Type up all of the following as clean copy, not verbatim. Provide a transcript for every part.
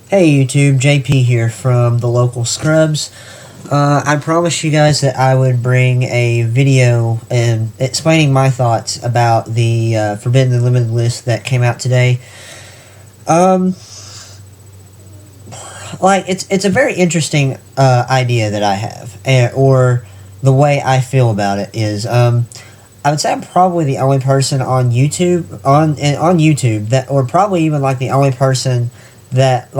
Hey YouTube, JP here from TheLocalScrubs. I promised you guys that I would bring a video and explaining my thoughts about the Forbidden and Limited list that came out today. It's a very interesting idea that I have, or the way I feel about it is, I would say I'm probably the only person on YouTube that, or probably even like the only person that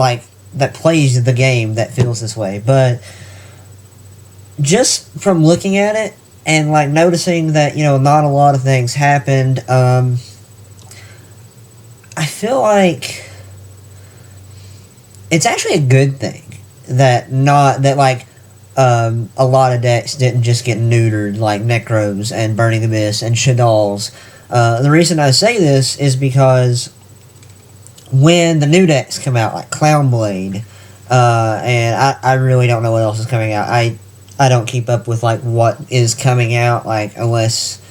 plays the game that feels this way. But just from looking at it and like noticing that not a lot of things happened, I feel like it's actually a good thing that not that like a lot of decks didn't just get neutered, like Necros and Burning Abyss and Shadal's. The reason I say this is because when the new decks come out, like Clownblade, and I really don't know what else is coming out. I don't keep up with like what is coming out, like unless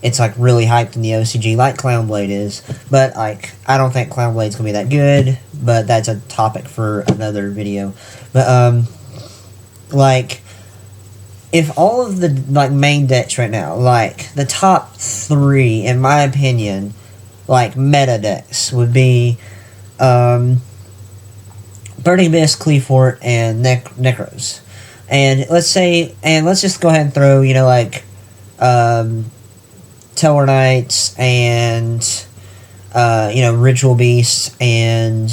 it's like really hyped in the OCG, like Clownblade is. But like I don't think Clownblade's gonna be that good. But that's a topic for another video. But like if all of the like main decks right now, like the top three, in my opinion, like meta decks would be Burning Abyss, Cleafort, and Necros. And let's just go ahead and throw, Teller Knights and, Ritual Beasts and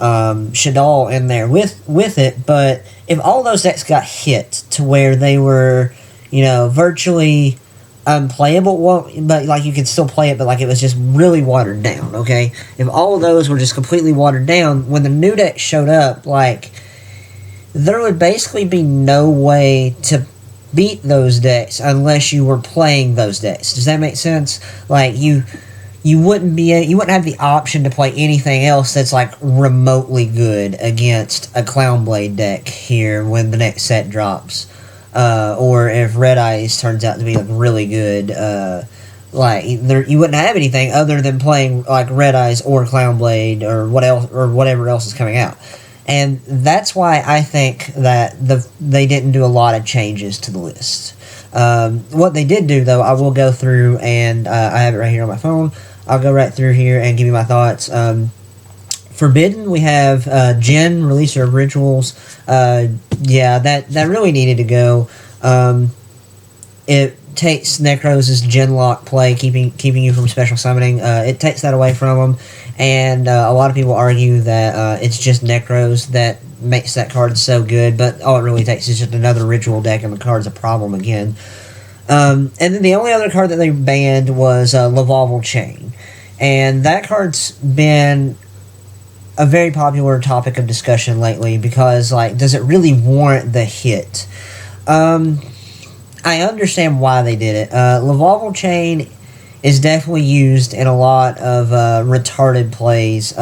Shadal in there with it. But if all those decks got hit to where they were, virtually unplayable, well, but like you could still play it, but like it was just really watered down, okay? If all of those were just completely watered down, when the new deck showed up, like there would basically be no way to beat those decks unless you were playing those decks. Does that make sense? Like you wouldn't have the option to play anything else that's like remotely good against a Clownblade deck here when the next set drops. Or if Red Eyes turns out to be like really good, you wouldn't have anything other than playing like Red Eyes or Clownblade or whatever else is coming out. And that's why I think that they didn't do a lot of changes to the list. What they did do, though, I will go through, and I have it right here on my phone. I'll go right through here and give you my thoughts. Forbidden, we have Jin, Releaser of Rituals. Yeah, that really needed to go. It takes Necros' Jin lock play, keeping you from special summoning. It takes that away from them. And a lot of people argue that it's just Necros that makes that card so good, but all it really takes is just another ritual deck, and the card's a problem again. And then the only other card that they banned was Lavalval Chain. And that card's been a very popular topic of discussion lately because, like, does it really warrant the hit? I understand why they did it. Lavalval Chain is definitely used in a lot of retarded plays,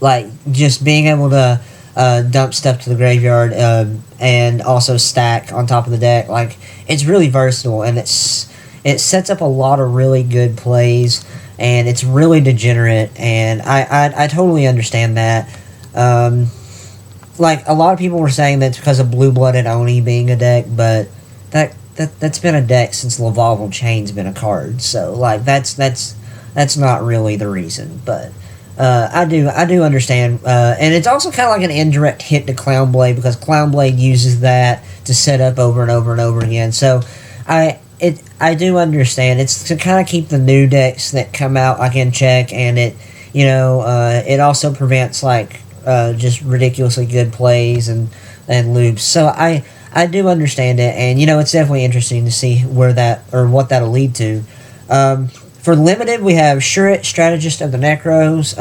like just being able to dump stuff to the graveyard and also stack on top of the deck. Like, it's really versatile, and it sets up a lot of really good plays, and it's really degenerate, and I totally understand that. Like, a lot of people were saying that's because of Blue-Blooded Oni being a deck, but that's been a deck since Lavalval Chain's been a card, so like that's not really the reason. But I do understand, and it's also kind of like an indirect hit to Clownblade because Clownblade uses that to set up over and over and over again. So I do understand. It's to kind of keep the new decks that come out like in check, and it also prevents like just ridiculously good plays and loops. So I do understand it, and it's definitely interesting to see where what that'll lead to. For limited, we have Shuret, Strategist of the Necros.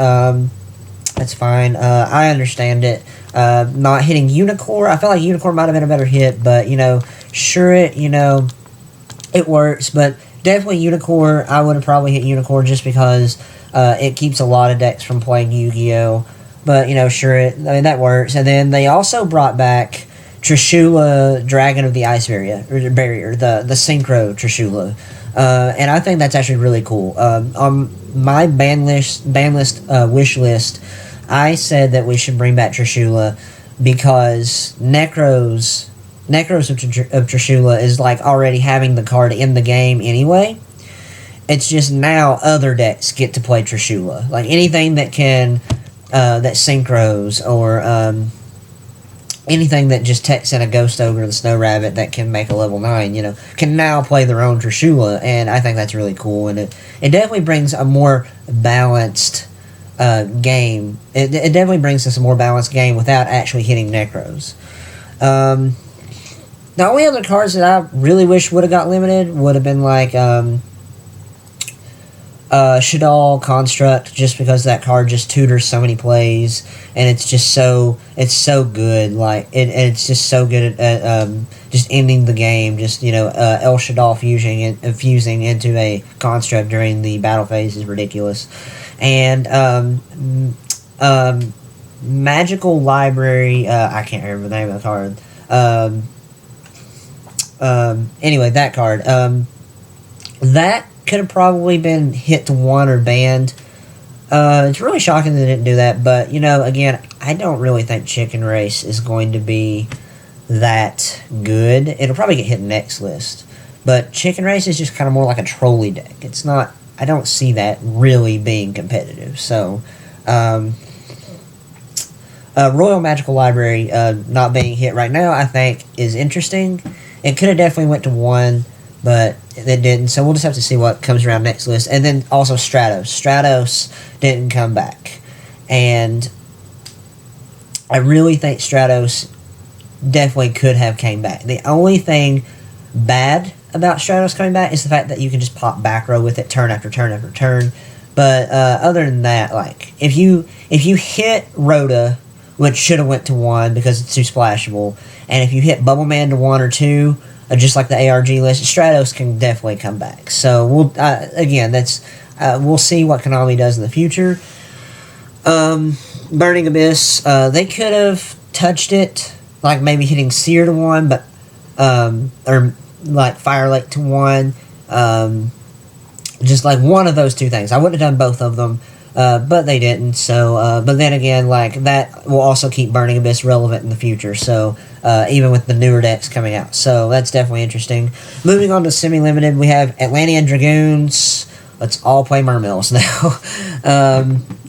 That's fine. I understand it. Not hitting Unicorn. I felt like Unicorn might have been a better hit, but Shuret, it works. But definitely Unicorn. I would have probably hit Unicorn just because it keeps a lot of decks from playing Yu-Gi-Oh. But Shuret, I mean, that works. And then they also brought back Trishula, Dragon of the Ice Barrier, the Synchro Trishula. And I think that's actually really cool. On my ban list wish list, I said that we should bring back Trishula because Necros of Trishula is like already having the card in the game anyway. It's just now other decks get to play Trishula. Like anything that can that synchros or anything that just techs in a Ghost Ogre or the Snow Rabbit that can make a level 9, can now play their own Trishula, and I think that's really cool, and it definitely brings a more balanced game. It definitely brings us a more balanced game without actually hitting Necros. The only other cards that I really wish would have got limited would have been like Shadal Construct, just because that card just tutors so many plays, and it's so good. Like it's just so good at just ending the game. Just El Shadal fusing into a construct during the battle phase is ridiculous, and Magical Library. I can't remember the name of the card. Anyway, that card. That could have probably been hit to 1 or banned. It's really shocking that they didn't do that, but, again, I don't really think Chicken Race is going to be that good. It'll probably get hit next list, but Chicken Race is just kind of more like a trolley deck. It's not, I don't see that really being competitive, so, Royal Magical Library not being hit right now, I think, is interesting. It could have definitely went to 1, but it didn't, so we'll just have to see what comes around next list. And then also Stratos. Stratos didn't come back, and I really think Stratos definitely could have came back. The only thing bad about Stratos coming back is the fact that you can just pop back row with it turn after turn after turn. But other than that, like if you hit Rhoda, which should have went to 1 because it's too splashable, and if you hit Bubble Man to 1 or 2, just like the ARG list, Stratos can definitely come back. So we'll again, we'll see what Konami does in the future. Burning Abyss, they could have touched it, like maybe hitting Seer to 1, but or like Fire Lake to 1, just like one of those two things. I wouldn't have done both of them. But they didn't, so, but then again, like, that will also keep Burning Abyss relevant in the future, so, even with the newer decks coming out, so that's definitely interesting. Moving on to semi-limited, we have Atlantean Dragoons. Let's all play Mermills now.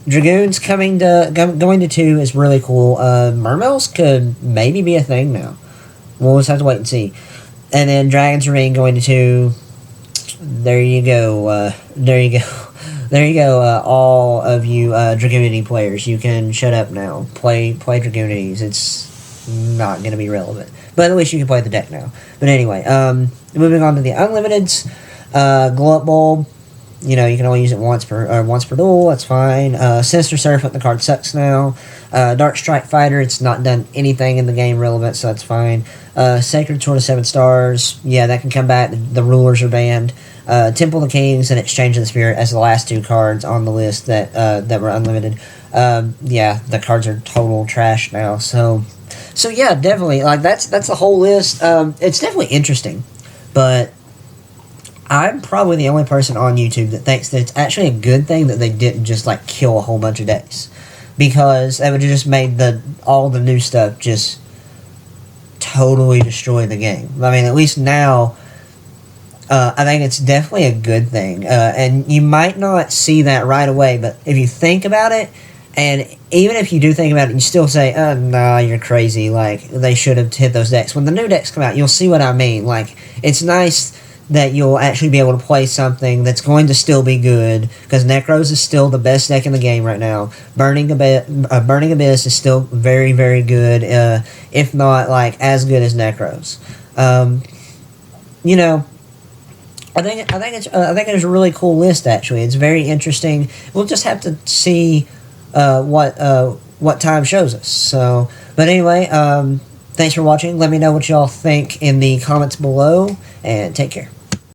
Dragoons going to 2 is really cool. Mermills could maybe be a thing now. We'll just have to wait and see. And then Dragon's Ring going to 2. There you go, There you go, all of you Dragoonity players. You can shut up now. Play Dragoonities. It's not going to be relevant. But at least you can play the deck now. But anyway, moving on to the Unlimiteds. Glow Up Bulb. You can only use it once per duel. That's fine. Sinister Serpent, the card sucks now. Dark Strike Fighter, it's not done anything in the game relevant, so that's fine. Sacred Sword of 7 Stars. Yeah, that can come back. The rulers are banned. Temple of the Kings and Exchange of the Spirit as the last 2 cards on the list that were unlimited. Yeah, the cards are total trash now. So yeah, definitely, like that's the whole list. It's definitely interesting, but I'm probably the only person on YouTube that thinks that it's actually a good thing that they didn't just like kill a whole bunch of decks, because that would have just made all the new stuff just totally destroy the game. I mean, at least now. I think it's definitely a good thing, and you might not see that right away, but if you think about it, and even if you do think about it, you still say, nah, you're crazy, like, they should have hit those decks. When the new decks come out, you'll see what I mean. Like, it's nice that you'll actually be able to play something that's going to still be good, because Necros is still the best deck in the game right now. Burning Abyss is still very, very good, if not, like, as good as Necros. I think it's a really cool list. Actually, it's very interesting. We'll just have to see what time shows us. So, but anyway, thanks for watching. Let me know what y'all think in the comments below, and take care.